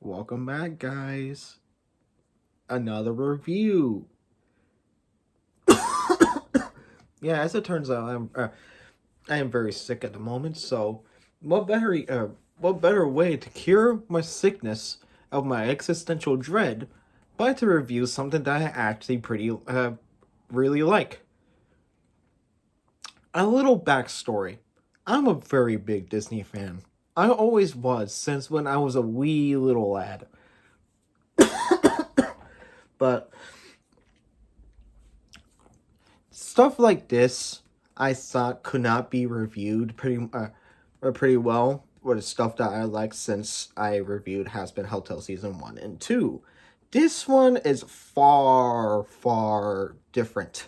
Welcome back, guys. Another review. Yeah, as it turns out, I am very sick at the moment. So, what better what better way to cure my sickness of my existential dread, but to review something that I actually pretty really like. A little backstory. I'm a very big Disney fan. I always was since when I was a wee little lad. But stuff like this, I thought could not be reviewed pretty well with stuff that I like since I reviewed Has Been Hotel season 1 and 2. This one is far different.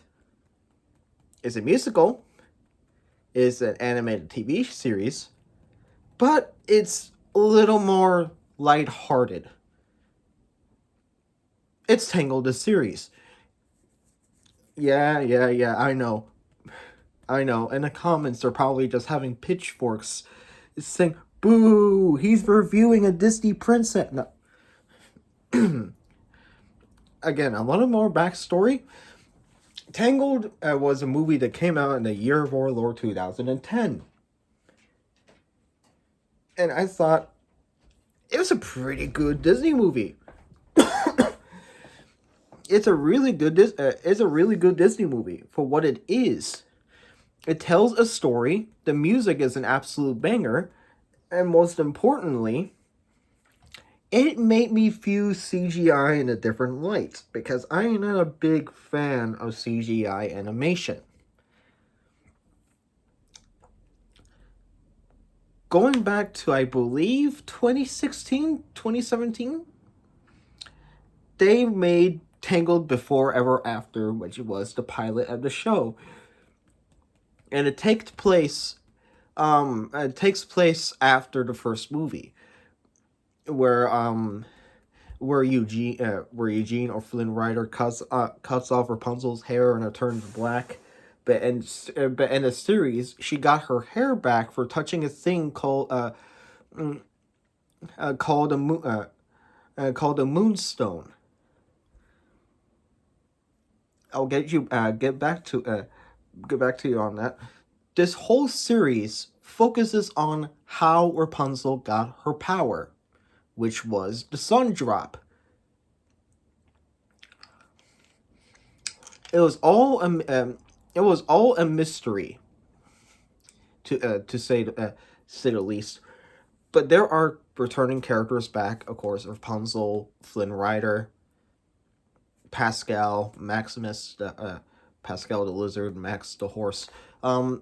It's a musical, it's an animated TV series, but it's a little more lighthearted. It's Tangled the series. Yeah, I know. I know. In the comments, they're probably just having pitchforks saying, "Boo! He's reviewing a Disney princess." No. Again, a little more backstory. Tangled was a movie that came out in the year of our Lord 2010. And I thought it was a pretty good Disney movie. It's a really good Disney movie for what it is. It tells a story, the music is an absolute banger, and most importantly, it made me view CGI in a different light because I am not a big fan of CGI animation. Going back to, I believe, 2016, 2017, they made Tangled Before Ever After, which was the pilot of the show. And it takes place after the first movie, where Eugene or Flynn Rider cuts off Rapunzel's hair and it turns black. But in the series, she got her hair back for touching a thing mm, called a moonstone. I'll get back to you on that. This whole series focuses on how Rapunzel got her power, which was the sun drop. It was all a mystery, to say the least. But there are returning characters back, of course: Rapunzel, Flynn Rider, Pascal, Maximus, Pascal the lizard, Max the horse. And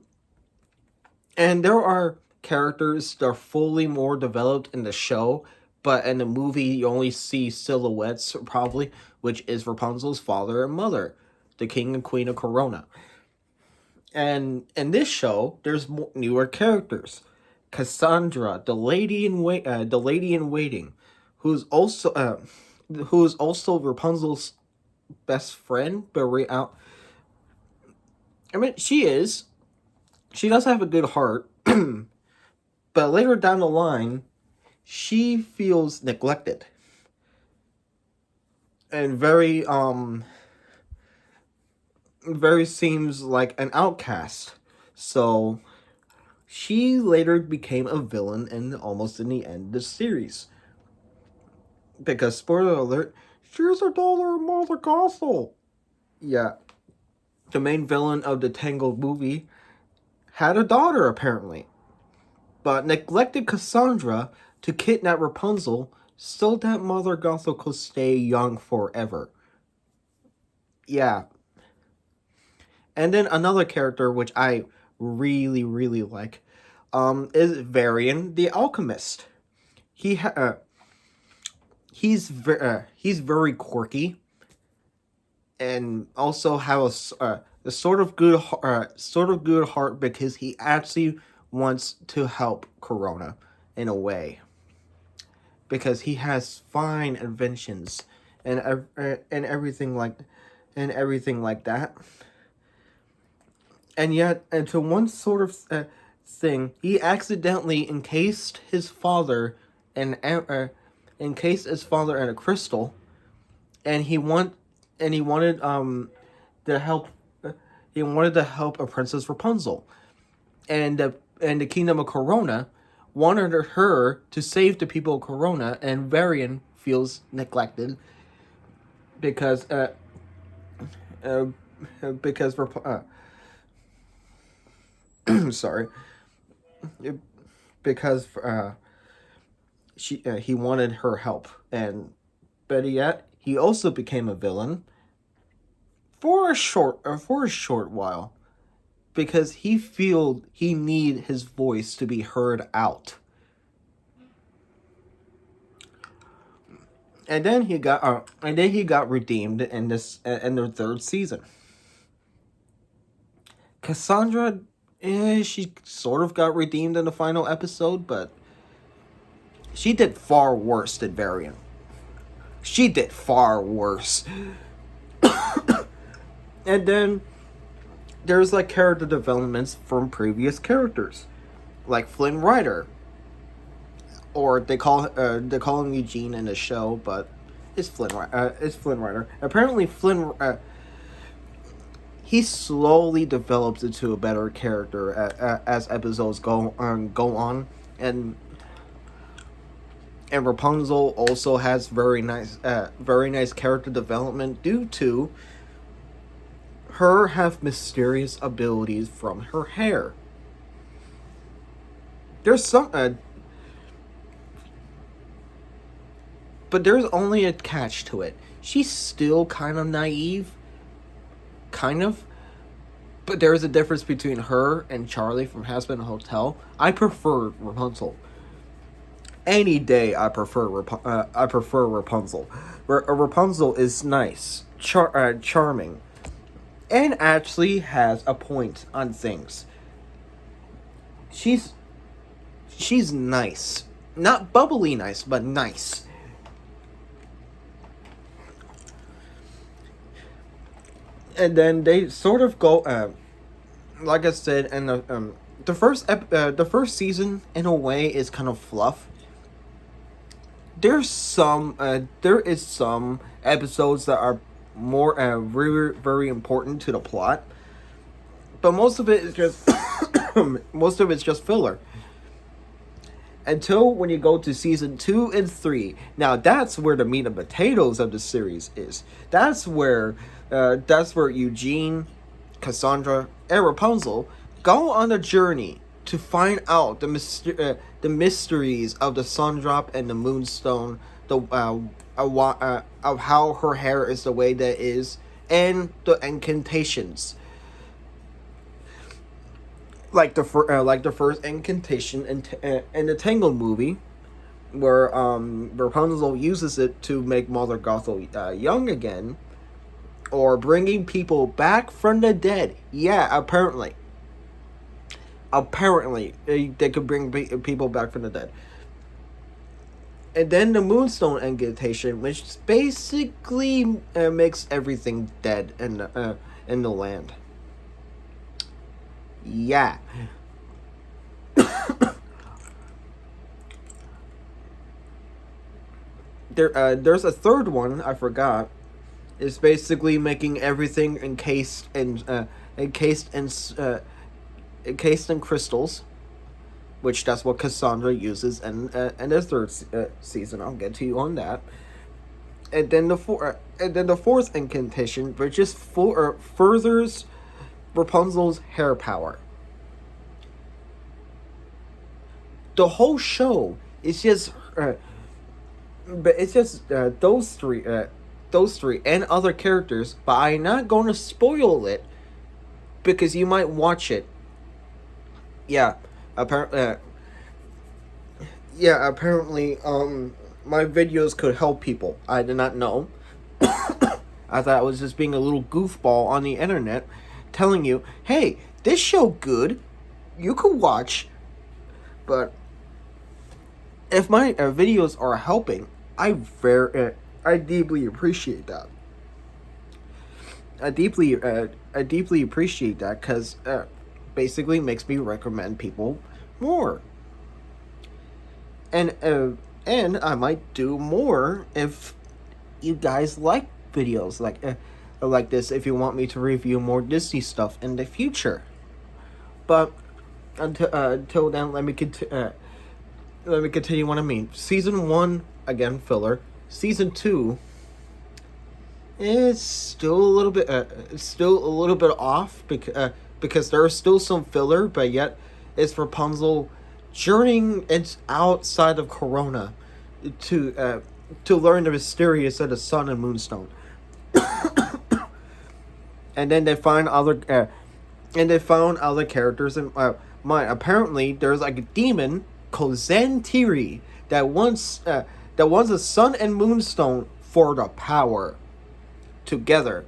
there are characters that are fully more developed in the show, but in the movie you only see silhouettes, probably, which is Rapunzel's father and mother, the king and queen of Corona. And in this show, there's newer characters. Cassandra, the lady in waiting, who's also Rapunzel's best friend, but I mean, she does have a good heart, but later down the line, she feels neglected and very seems like an outcast. So she later became a villain almost in the end of the series. Because, spoiler alert, she's a daughter of Mother Gothel. Yeah, the main villain of the Tangled movie had a daughter, apparently, but neglected Cassandra to kidnap Rapunzel so that Mother Gothel could stay young forever. Yeah. And then another character which I really like is Varian the Alchemist. He he's very quirky and also has a sort of good heart because he actually wants to help Corona in a way, because he has fine inventions and everything like that. And yet, to one sort of thing, he accidentally encased his father in encased his father in a crystal, and he wanted to help. He wanted to help a Princess Rapunzel, and the Kingdom of Corona wanted her to save the people of Corona, and Varian feels neglected because uh, because sorry, because he wanted her help, and better yet, he also became a villain for a short while because he need his voice to be heard out. And then he got redeemed in the third season. Cassandra, she sort of got redeemed in the final episode, but she did far worse than Varian. She did far worse. And then there's like character developments from previous characters, like Flynn Rider, or they call him Eugene in the show, but it's Flynn Rider. Apparently, he slowly develops into a better character as episodes go on, and Rapunzel also has very nice character development due to her have mysterious abilities from her hair. There's some, but there's only a catch to it. She's still kind of naive, kind of. But there's a difference between her and Charlie from Hazbin Hotel. I prefer Rapunzel. Any day, I prefer Rapunzel. Rapunzel is nice, charming, and actually has a point on things. She's nice, not bubbly nice, but nice. And then they sort of go, like I said, and the first season in a way is kind of fluff. There is some episodes that are more very very important to the plot, but most of it is just most of it's just filler. Until when you go to season 2 and 3, now that's where the meat and potatoes of the series is. That's where Eugene, Cassandra, and Rapunzel go on a journey to find out the mysteries of the sun drop and the moonstone, of how her hair is the way that is, and the incantations. Like the first incantation in the Tangled movie, where Rapunzel uses it to make Mother Gothel young again, or bringing people back from the dead. Yeah, apparently they could bring people back from the dead. And then the Moonstone incantation, which basically makes everything dead in the land. Yeah. There's a third one I forgot. It's basically making everything encased in crystals, which that's what Cassandra uses in the third season. I'll get to you on that. And then the fourth incantation, which just furthers Rapunzel's hair power. The whole show is just, but it's just those three and other characters. But I'm not going to spoil it because you might watch it. Yeah, apparently. Apparently, my videos could help people. I did not know. I thought I was just being a little goofball on the internet, telling you, hey, this show good, you could watch. But if my videos are helping, I deeply appreciate that. I deeply appreciate that because basically makes me recommend people more. And And I might do more if you guys like videos like this, if you want me to review more Disney stuff in the future. But until then, let me continue what I mean. Season 1, again, filler. Season 2 is still a little bit off because there is still some filler, but yet it's Rapunzel journeying outside of Corona to learn the mysterious of the Sun and Moonstone. And then they find other characters in mine. Apparently, there's like a demon called Zantiri that wants a Sun and Moonstone for the power together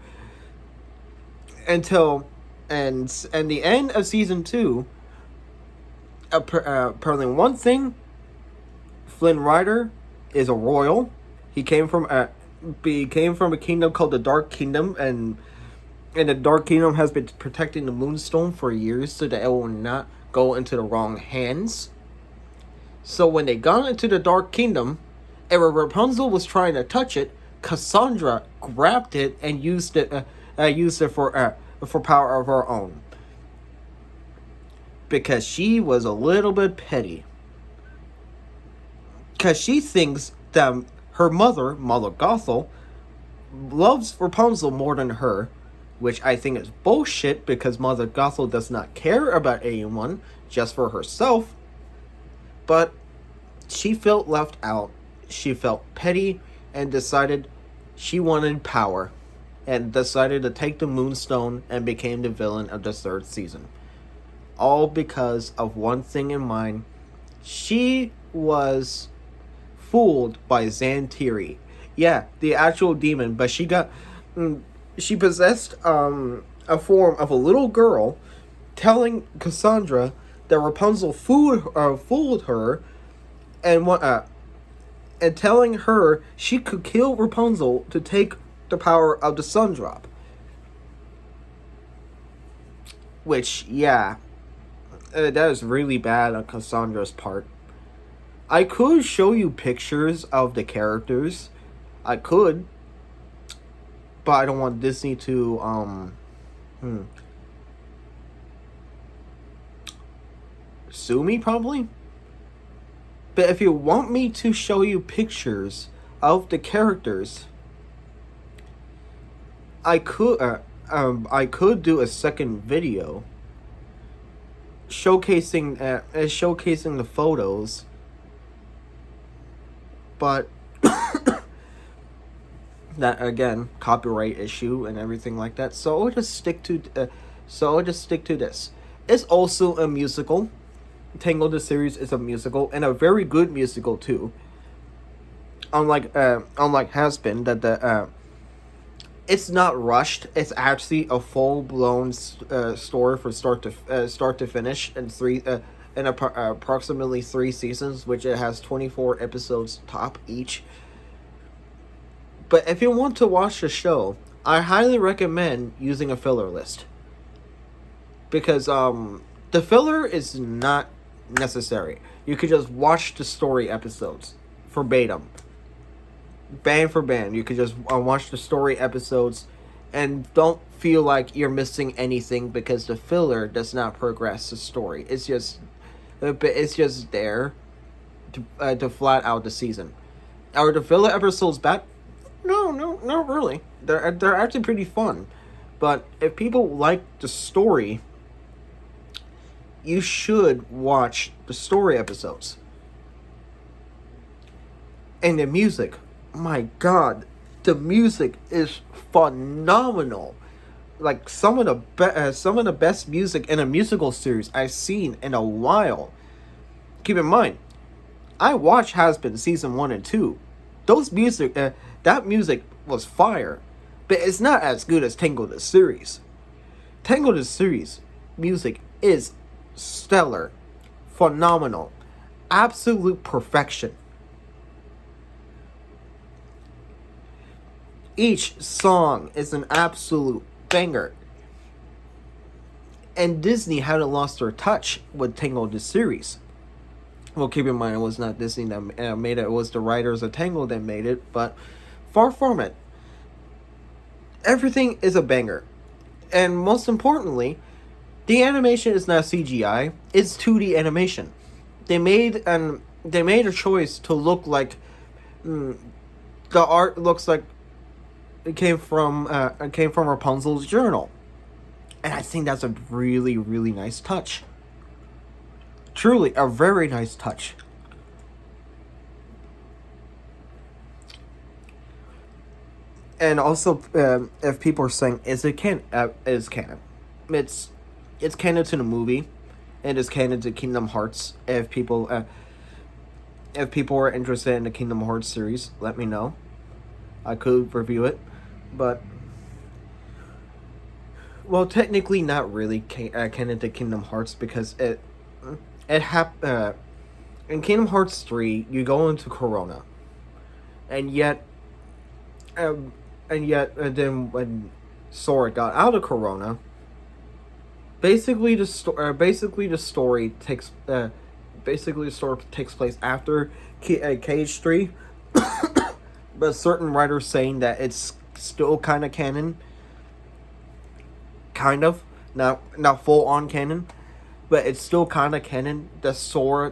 until and the end of season 2. Apparently, one thing, Flynn Rider is a royal. He came from a kingdom called the Dark Kingdom, and the Dark Kingdom has been protecting the Moonstone for years so that it will not go into the wrong hands. So when they got into the Dark Kingdom, and Rapunzel was trying to touch it, Cassandra grabbed it and used it for power of her own. Because she was a little bit petty. Because she thinks that her mother Gothel, loves Rapunzel more than her, which I think is bullshit because Mother Gothel does not care about anyone, just for herself. But she felt left out. She felt petty and decided she wanted power, and decided to take the Moonstone and became the villain of the 3rd season. All because of one thing in mind. She was fooled by Zantiri. Yeah, the actual demon, but she possessed a form of a little girl, telling Cassandra that Rapunzel fooled her, and telling her she could kill Rapunzel to take the power of the Sun Drop. Which, yeah, that is really bad on Cassandra's part. I could show you pictures of the characters. I could. But I don't want Disney to, sue me, probably? But if you want me to show you pictures of the characters, I could do a second video showcasing the photos, but that, again, copyright issue and everything like that. So I'll just stick to this. It's also a musical. Tangled the series is a musical, and a very good musical too. Unlike Has Been, that it's not rushed. It's actually a full blown story from start to finish, in approximately 3 seasons, which it has 24 episodes top each. But if you want to watch the show, I highly recommend using a filler list, because the filler is not necessary. You could just watch the story episodes verbatim, band for band. You could just watch the story episodes and don't feel like you're missing anything, because the filler does not progress the story. It's just there to flat out the season. Are the filler episodes bad? No, not really. They're actually pretty fun. But if people like the story, you should watch the story episodes. And the music, my God, the music is phenomenal. Like some of the best music in a musical series I've seen in a while. Keep in mind, I watched Has Been season 1 and 2. That music was fire, but it's not as good as Tangled the series. Tangled the series music is stellar, phenomenal, absolute perfection. Each song is an absolute banger. And Disney hadn't lost their touch with Tangled the series. Well, keep in mind it was not Disney that made it. It was the writers of Tangled that made it. But far from it. Everything is a banger. And most importantly, the animation is not CGI. It's 2D animation. They made a choice to look like the art looks like it came from Rapunzel's journal, and I think that's a really really nice touch. Truly, a very nice touch. And also, if people are saying, "Is it is canon?" It's it's canon to the movie. It is canon to Kingdom Hearts. If people are interested in the Kingdom Hearts series, let me know. I could review it, but well, technically not really canon to Kingdom Hearts because it in Kingdom Hearts 3 you go into Corona, and yet then when Sora got out of Corona, basically the story takes place after Cage 3, but certain writers saying that it's still kind of canon, kind of not full on canon, but it's still kind of canon. The Sora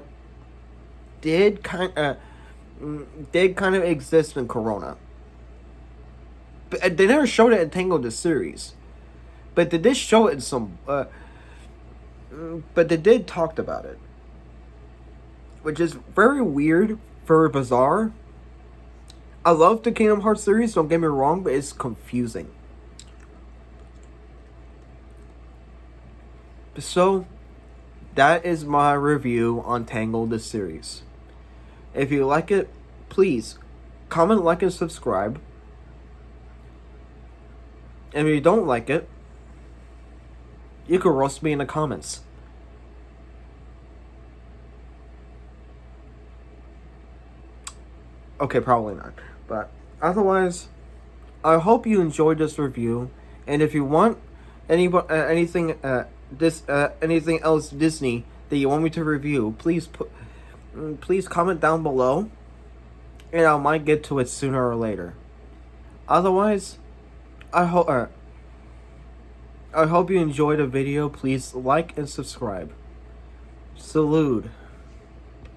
did kind of exist in Corona, but they never showed it in Tangled the series. But they did show it in some. But they did talked about it, which is very weird, very bizarre. I love the Kingdom Hearts series. Don't get me wrong, but it's confusing. So, that is my review on Tangled the series. If you like it, please comment, like, and subscribe. And if you don't like it, you can roast me in the comments. Okay, probably not. But otherwise, I hope you enjoyed this review. And if you want anything anything else Disney that you want me to review, please comment down below, and I might get to it sooner or later. Otherwise, I hope you enjoyed the video. Please like and subscribe. Salute.